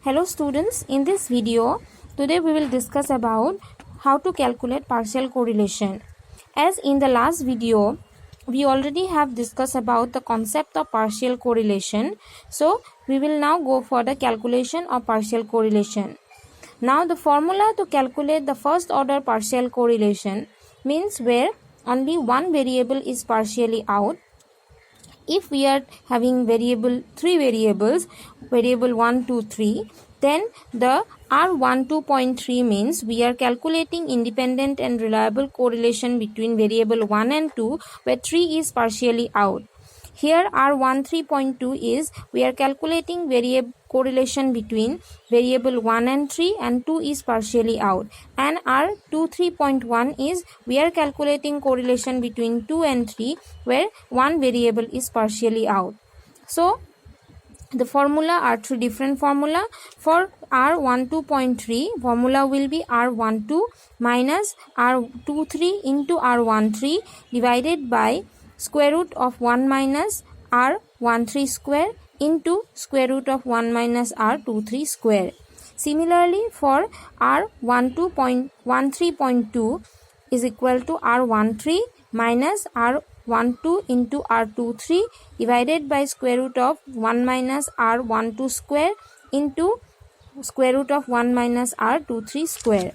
Hello students, in this video, today we will discuss about how to calculate partial correlation. As in the last video, we already have discussed about the concept of partial correlation. So, we will now go for the calculation of partial correlation. Now, the formula to calculate the first order partial correlation means where only one variable is partially out. If we are having three variables, variable 1, 2, 3, then the R12.3 means we are calculating independent and reliable correlation between variable 1 and 2 where 3 is partially out. Here R13.2 is we are calculating correlation between variable 1 and 3 and 2 is partially out, and R23.1 is we are calculating correlation between 2 and 3 where one variable is partially out. So the formula are three different formula. For R12.3, formula will be R12 minus R23 into R13 divided by square root of 1 minus R13 square into square root of 1 minus R23 square. Similarly, for R13.2 is equal to R13 minus R12 into R23 divided by square root of 1 minus R12 square into square root of 1 minus R23 square.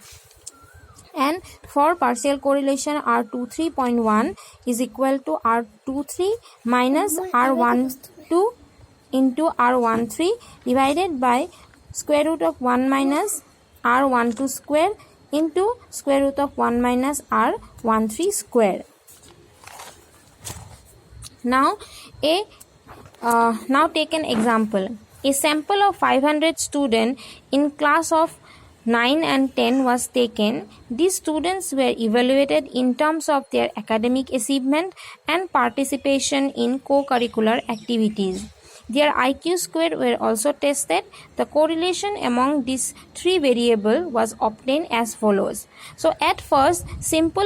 And for partial correlation, R23.1 is equal to R23 minus R12 into R13 divided by square root of 1 minus R12 square into square root of 1 minus R13 square. Now take an example. A sample of 500 students in class of 9 and 10 was taken. These students were evaluated in terms of their academic achievement and participation in co-curricular activities. Their IQ square were also tested. The correlation among these three variables was obtained as follows. So at first, simple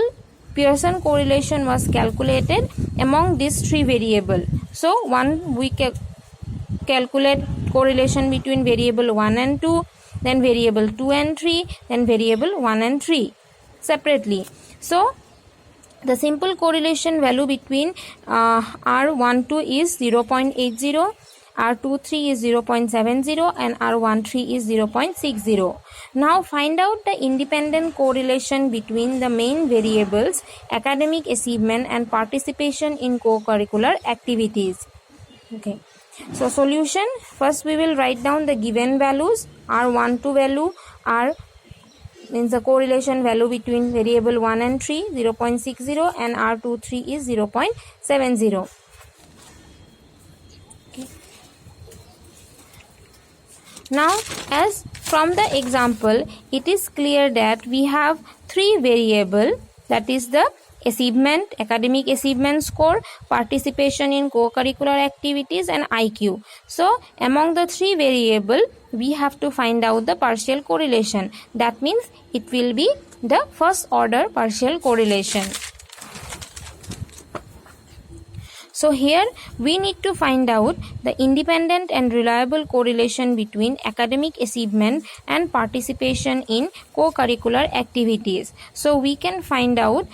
Pearson correlation was calculated among these three variables. So we calculate correlation between variable 1 and 2, then variable 2 and 3, then variable 1 and 3 separately. So the simple correlation value between R12 is 0.80, R23 is 0.70 and R13 is 0.60. Now find out the independent correlation between the main variables academic achievement and participation in co-curricular activities. Okay. So solution, first we will write down the given values. R12 value means the correlation value between variable 1 and 3 0.60 and R23 is 0.70. Okay. Now as from the example, it is clear that we have three variables, that is the achievement, academic achievement score, participation in co-curricular activities and IQ. So among the three variables, we have to find out the partial correlation. That means it will be the first order partial correlation. So here we need to find out the independent and reliable correlation between academic achievement and participation in co-curricular activities. So we can find out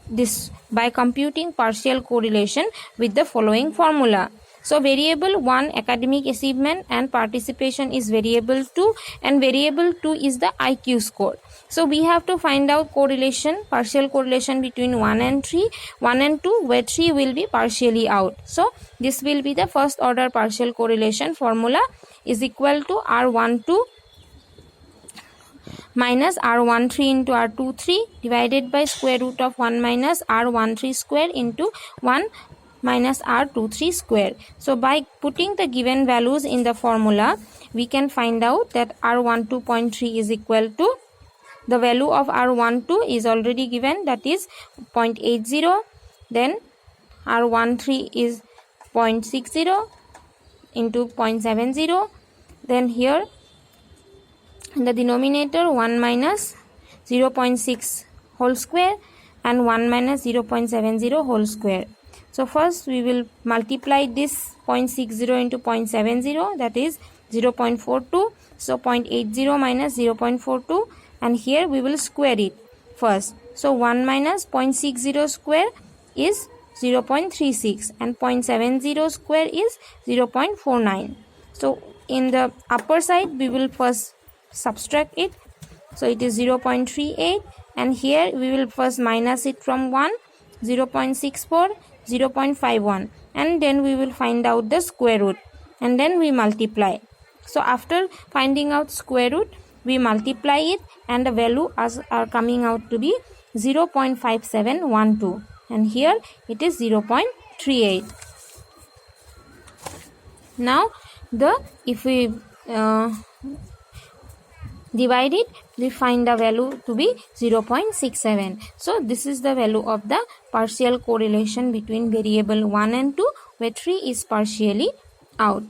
this by computing partial correlation with the following formula. So variable 1 academic achievement and participation is variable 2 and variable 2 is the IQ score. So we have to find out correlation, partial correlation between 1 and 3, 1 and 2 where 3 will be partially out. So this will be the first order partial correlation. Formula is equal to R12 minus R13 into R23 divided by square root of 1 minus R13 square into 1 minus R23 square. So by putting the given values in the formula, we can find out that R12.3 is equal to, the value of R12 is already given, that is 0.80, then R13 is 0.60 into 0.70, then here in the denominator 1 minus 0.6 whole square and 1 minus 0.70 whole square. So first we will multiply this 0.60 into 0.70, that is 0.42. So 0.80 minus 0.42, and here we will square it first. So 1 minus 0.60 square is 0.36 and 0.70 square is 0.49. So in the upper side we will first subtract it. So it is 0.38, and here we will first minus it from 1, 0.64, 0.51, and then we will find out the square root, and then we multiply. So after finding out square root, we multiply it, and the value are coming out to be 0.5712, and here it is 0.38. Now if we divide it, we find the value to be 0.67. So this is the value of the partial correlation between variable 1 and 2, where 3 is partially out.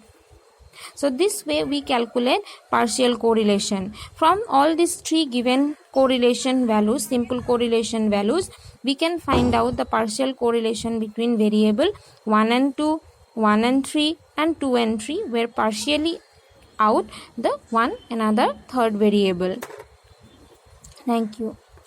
So this way we calculate partial correlation. From all these 3 given correlation values, simple correlation values, we can find out the partial correlation between variable 1 and 2, 1 and 3, and 2 and 3, where partially out the one another third variable. Thank you.